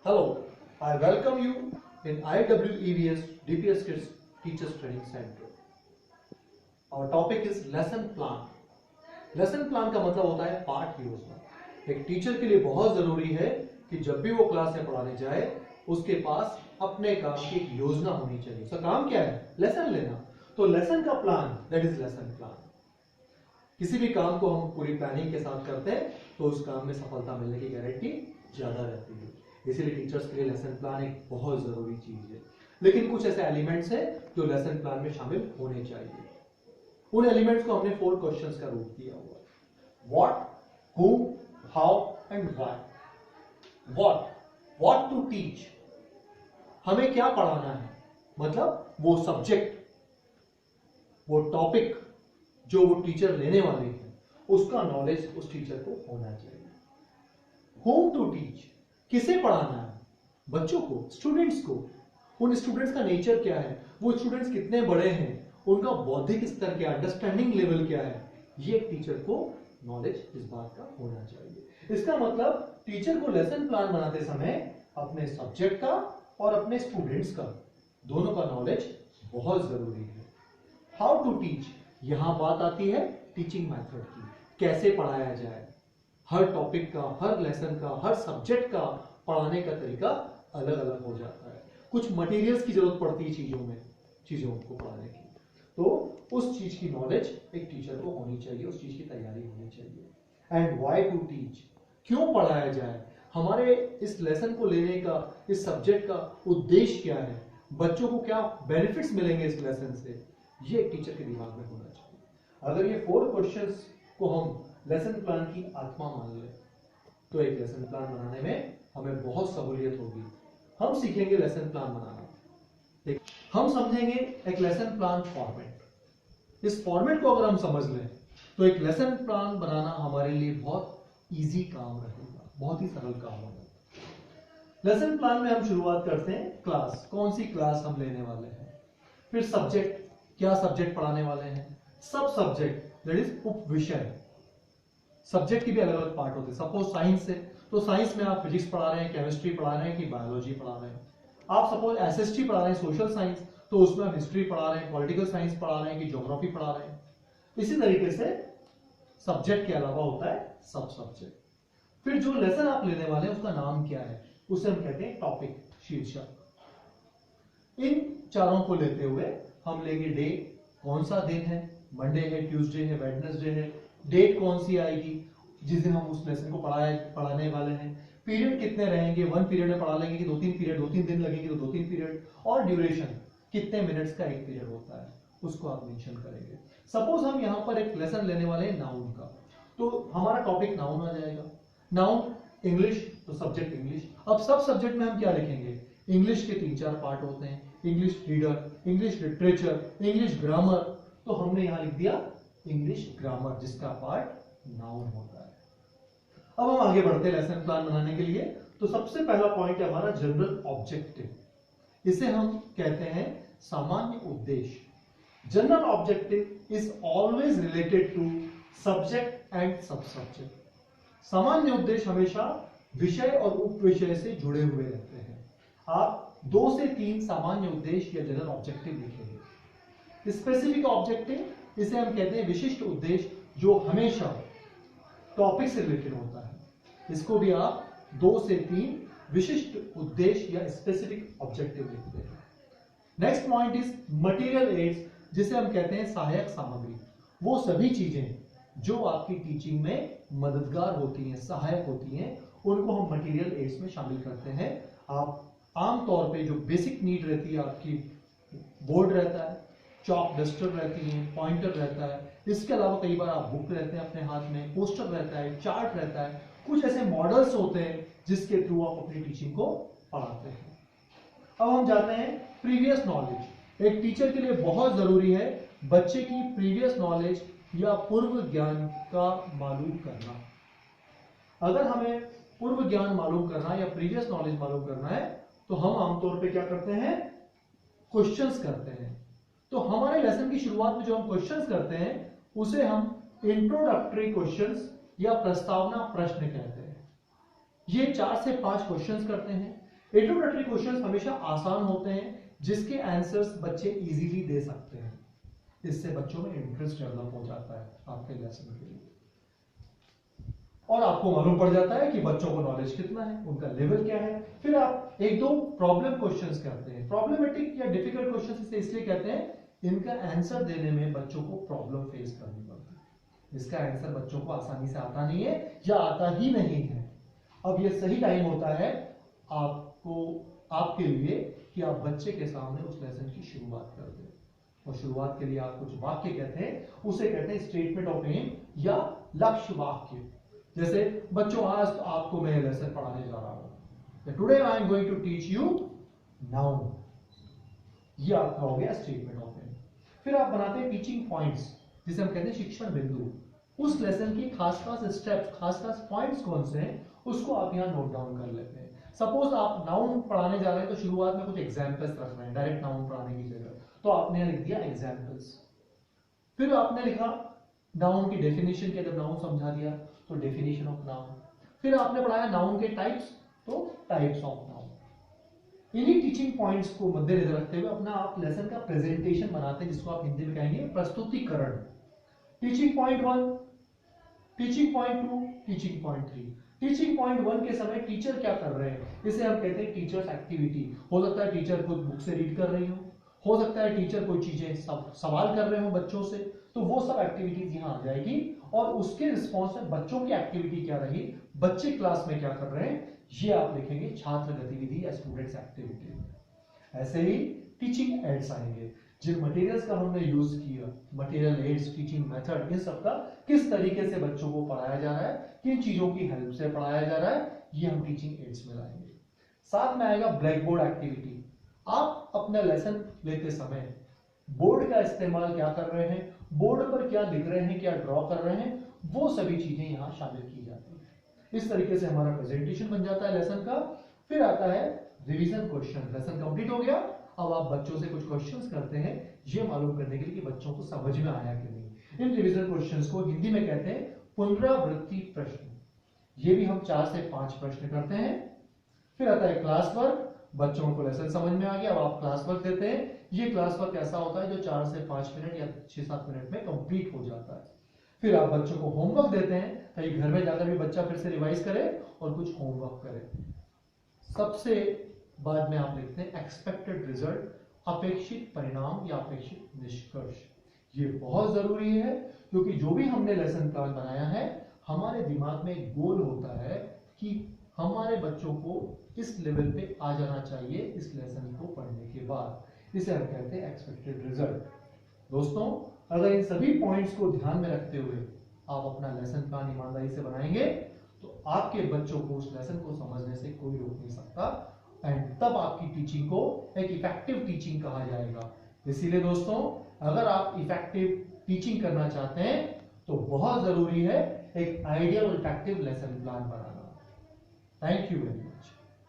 Hello, I welcome you in IWEVS DPS Kids Teachers Training Center. Our topic is lesson plan. Lesson plan का मतलब होता है पाठ योजना। एक टीचर के लिए बहुत जरूरी है कि जब भी वो क्लास में पढ़ाने जाए उसके पास अपने काम की एक योजना होनी चाहिए। उसका काम क्या है? लेसन लेना। तो लेसन का plan, that is lesson plan. किसी भी काम को हम पूरी प्लानिंग के साथ करते हैं तो उस काम में सफलता मिलने की गारंटी ज्यादा रहती है। इसीलिए टीचर्स के लिए लेसन प्लान एक बहुत जरूरी चीज है। लेकिन कुछ ऐसे एलिमेंट्स हैं जो लेसन प्लान में शामिल होने चाहिए। उन एलिमेंट्स को हमने 4 क्वेश्चंस का रूप दिया हुआ है। What, whom, how and why। What to teach, हमें क्या पढ़ाना है, मतलब वो सब्जेक्ट, वो टॉपिक जो वो टीचर लेने वाले हैं उसका नॉलेज उस टीचर को होना चाहिए। whom टू टीच, किसे पढ़ाना है, बच्चों को, स्टूडेंट्स को। उन स्टूडेंट्स का नेचर क्या है, वो स्टूडेंट्स कितने बड़े हैं, उनका बौद्धिक स्तर क्या, अंडरस्टैंडिंग लेवल क्या है, ये एक टीचर को नॉलेज इस बात का होना चाहिए। इसका मतलब टीचर को लेसन प्लान बनाते समय अपने सब्जेक्ट का और अपने स्टूडेंट्स का दोनों का नॉलेज बहुत जरूरी है। हाउ टू टीच, यहां बात आती है टीचिंग मेथड की, कैसे पढ़ाया जाए। हर टॉपिक का, हर लेसन का, हर सब्जेक्ट का पढ़ाने का तरीका अलग अलग हो जाता है। कुछ मटेरियल्स की जरूरत पड़ती है चीजों को पढ़ाने की, तो उस चीज की नॉलेज एक टीचर को होनी चाहिए, उस चीज की तैयारी होनी चाहिए। एंड व्हाई टू टीच, क्यों पढ़ाया जाए, हमारे इस लेसन को लेने का, इस सब्जेक्ट का उद्देश्य क्या है, बच्चों को क्या बेनिफिट्स मिलेंगे इस लेसन से, ये एक टीचर के दिमाग में होना चाहिए। अगर ये 4 क्वेश्चंस को हम लेसन प्लान की आत्मा मान ले तो एक लेसन प्लान बनाने में हमें बहुत सहूलियत होगी। हम सीखेंगे लेसन प्लान बनाना, हम समझेंगे एक लेसन प्लान फॉर्मेट। इस फॉर्मेट को अगर हम समझ लें तो एक लेसन प्लान बनाना हमारे लिए बहुत इजी काम रहेगा, बहुत ही सरल काम होगा। लेसन प्लान में हम शुरुआत करते हैं क्लास, कौन सी क्लास हम लेने वाले हैं, फिर सब्जेक्ट, क्या सब्जेक्ट पढ़ाने वाले हैं, सब सब्जेक्ट दैट इज उप विषय। सब्जेक्ट की भी अलग अलग पार्ट होते हैं। सपोज साइंस है तो साइंस में आप फिजिक्स पढ़ा रहे हैं, केमिस्ट्री पढ़ा रहे हैं कि बायोलॉजी पढ़ा रहे हैं। आप सपोज एसएसटी पढ़ा रहे हैं, सोशल साइंस, तो उसमें आप हिस्ट्री पढ़ा रहे हैं, पॉलिटिकल साइंस पढ़ा रहे हैं कि ज्योग्राफी पढ़ा रहे हैं। इसी तरीके से सब्जेक्ट के अलावा होता है सब सब्जेक्ट। फिर जो लेसन आप लेने वाले हैं उसका नाम क्या है, उसे हम कहते हैं टॉपिक, शीर्षक। इन चारों को लेते हुए हम लेंगे डे, कौन सा दिन है, मंडे है, ट्यूसडे है, वेडनेसडे है, डेट कौन सी आएगी जिस दिन हम उस लेसन को पढ़ाने वाले हैं, पीरियड कितने रहेंगे, 1 पीरियड में पढ़ा लेंगे कि 2-3 पीरियड, 2-3 दिन लगेंगे तो 2-3 पीरियड, और ड्यूरेशन कितने मिनट्स का एक पीरियड होता है उसको आप मेंशन करेंगे। सपोज हम यहाँ पर एक लेसन लेने वाले हैं नाउन का, तो हमारा टॉपिक नाउन आ जाएगा। नाउन इंग्लिश तो सब्जेक्ट इंग्लिश। अब सब सब्जेक्ट में हम क्या लिखेंगे, इंग्लिश के 3-4 पार्ट होते हैं, English reader, English literature, English grammar, तो हमने यहां लिख दिया इंग्लिश ग्रामर जिसका पार्ट नाउन होता है। अब हम आगे बढ़ते हैं लेसन प्लान बनाने के लिए। तो सबसे पहला पॉइंट है हमारा जनरल ऑब्जेक्टिव, इसे हम कहते हैं सामान्य उद्देश्य। General objective is always related to subject and sub subject. सामान्य उद्देश्य हमेशा विषय और उप विषय से जुड़े हुए रहते हैं। आप 2 से 3 सामान्य उद्देश्य या जनरल ऑब्जेक्टिव लिखेंगे। स्पेसिफिक ऑब्जेक्टिव, इसे हम कहते हैं विशिष्ट उद्देश्य जो हमेशा टॉपिक से रिलेटेड होता है। इसको भी आप 2 से 3 विशिष्ट उद्देश्य या स्पेसिफिक ऑब्जेक्टिव लिखते हैं। Next point is material aids, जिसे हम कहते हैं सहायक सामग्री। वो सभी चीजें जो आपकी टीचिंग में मददगार होती हैं, सहायक होती हैं, उनको हम मटेरियल एड्स में शामिल करते हैं। आप आमतौर पे जो बेसिक नीड रहती है आपकी, बोर्ड रहता है, चॉक डस्टर रहती है, पॉइंटर रहता है, इसके अलावा कई बार आप बुक रहते हैं अपने हाथ में, पोस्टर रहता है, चार्ट रहता है, कुछ ऐसे मॉडल्स होते हैं जिसके थ्रू आप अपनी टीचिंग को पढ़ाते हैं। अब हम जाते हैं प्रीवियस नॉलेज। एक टीचर के लिए बहुत जरूरी है बच्चे की प्रीवियस नॉलेज या पूर्व ज्ञान का मालूम करना। अगर हमें पूर्व ज्ञान मालूम करना या प्रीवियस नॉलेज मालूम करना है तो हम आमतौर पे क्या करते हैं, क्वेश्चंस करते हैं। तो हमारे लेसन की शुरुआत में जो हम क्वेश्चंस करते हैं उसे हम इंट्रोडक्टरी क्वेश्चंस या प्रस्तावना प्रश्न कहते हैं। ये 4 से 5 क्वेश्चंस करते हैं। इंट्रोडक्टरी क्वेश्चंस हमेशा आसान होते हैं जिसके आंसर्स बच्चे इजीली दे सकते हैं। इससे बच्चों में इंटरेस्ट डेवलप हो जाता है आपके लेसन के लिए, और आपको मालूम पड़ जाता है कि बच्चों को नॉलेज कितना है, उनका लेवल क्या है। फिर आप एक दो प्रॉब्लम क्वेश्चंस करते हैं। प्रॉब्लमेटिक या डिफिकल्ट क्वेश्चंस इसे इसलिए कहते हैं, इनका आंसर देने में बच्चों को प्रॉब्लम फेस करनी पड़ती है। इसका आंसर बच्चों को आसानी से आता नहीं है या आता ही नहीं है। अब ये सही टाइम होता है आपको, आपके लिए, कि आप बच्चे के सामने उस लेसन की शुरुआत कर दें। और शुरुआत के लिए आप कुछ वाक्य कहते हैं, उसे कहते हैं स्टेटमेंट ऑफ एम या लक्ष्य वाक्य। जैसे बच्चों आज तो आपको मैं लेसन पढ़ाने जा रहा हूं, today I am going to teach you noun. ये आपका हो गया स्टेटमेंट ऑफ एम। फिर आप बनाते हैं टीचिंग पॉइंट्स, जिसे हम कहते हैं शिक्षण बिंदु। उस लेसन की खास खास स्टेप्स, खास खास पॉइंट्स कौन से हैं, उसको आप यहां नोट डाउन कर लेते हैं। सपोज आप नाउन पढ़ाने जा रहे हैं तो शुरुआत में कुछ एग्जाम्पल्स रख रहे हैं, डायरेक्ट नाउन पढ़ाने की जगह, तो आपने लिख दिया एग्जाम्पल्स। फिर आपने लिखा नाउन की डेफिनेशन के, जब नाउन समझा दिया तो डेफिनेशन ऑफ नाउन। फिर आपने पढ़ाया नाउन के टाइप्स, तो टाइप्स ऑफ नाउन। इन्हीं टीचिंग पॉइंट्स को मद्देनजर रखते हुए अपना आप लेसन का प्रेजेंटेशन बनाते हैं, जिसको आप हिंदी में कहेंगे प्रस्तुतिकरण। Teaching point 1, teaching point 2, teaching point 3। Teaching point 1 के समय टीचर क्या कर रहे हैं, इसे हम कहते हैं टीचर्स एक्टिविटी। हो सकता है टीचर खुद बुक से रीड कर रही हो सकता है टीचर कोई चीजें सवाल कर रहे हो बच्चों से, तो वो सब एक्टिविटीज यहाँ आ जाएगी। और उसके रिस्पॉन्स में बच्चों की एक्टिविटी क्या रही, बच्चे क्लास में क्या कर रहे हैं, ये आप लिखेंगे छात्र गतिविधि या स्टूडेंट्स एक्टिविटी। ऐसे ही टीचिंग एड्स आएंगे, जिन मटेरियल्स का हमने यूज किया, मटेरियल एड्स, टीचिंग मेथड, इन सब का किस तरीके से बच्चों को पढ़ाया जा रहा है, किन चीजों की हेल्प से पढ़ाया जा रहा है, ये हम टीचिंग एड्स में लाएंगे। साथ में आएगा ब्लैक बोर्ड एक्टिविटी। आप अपना लेसन लेते समय बोर्ड का इस्तेमाल क्या कर रहे हैं, बोर्ड पर क्या लिख रहे हैं, क्या ड्रॉ कर रहे हैं, वो सभी चीजें यहाँ शामिल की जाती है। इस तरीके से हमारा प्रेजेंटेशन बन जाता है लेसन का। फिर आता है रिवीजन क्वेश्चन। लेसन कंप्लीट हो गया, अब आप बच्चों से कुछ क्वेश्चंस करते हैं, ये मालूम करने के लिए कि बच्चों को समझ में आया कि नहीं। इन रिवीजन क्वेश्चंस को हिंदी में कहते हैं पुनरावृत्ति प्रश्न। ये भी हम 4 से 5 प्रश्न करते हैं। फिर आता है क्लास वर्क। बच्चों को लेसन समझ में आ गया, अब आप क्लास वर्क देते हैं। ये क्लास वर्क ऐसा होता है जो 4 से 5 मिनट या 6-7 मिनट में कंप्लीट हो जाता है। फिर आप बच्चों को होमवर्क देते हैं, ताकि घर में जाकर भी बच्चा फिर से रिवाइज करे और कुछ होमवर्क करे। सबसे बाद में आप लिखते हैं एक्सपेक्टेड रिजल्ट, अपेक्षित परिणाम या अपेक्षित निष्कर्ष। ये बहुत जरूरी है, क्योंकि जो भी हमने लेसन प्लान बनाया है, हमारे दिमाग में एक गोल होता है कि हमारे बच्चों को इस लेवल पे आ जाना चाहिए इस लेसन को पढ़ने के बाद। इसे हम कहते हैं एक्सपेक्टेड रिजल्ट। दोस्तों, अगर इन सभी पॉइंट्स को ध्यान में रखते हुए आप अपना लेसन प्लान ईमानदारी से बनाएंगे, तो आपके बच्चों को उस लेसन को समझने से कोई रोक नहीं सकता, एंड तब आपकी टीचिंग को एक इफेक्टिव टीचिंग कहा जाएगा। इसीलिए दोस्तों, अगर आप इफेक्टिव टीचिंग करना चाहते हैं, तो बहुत जरूरी है एक आइडियल और effective lesson plan banana. Thank you very much.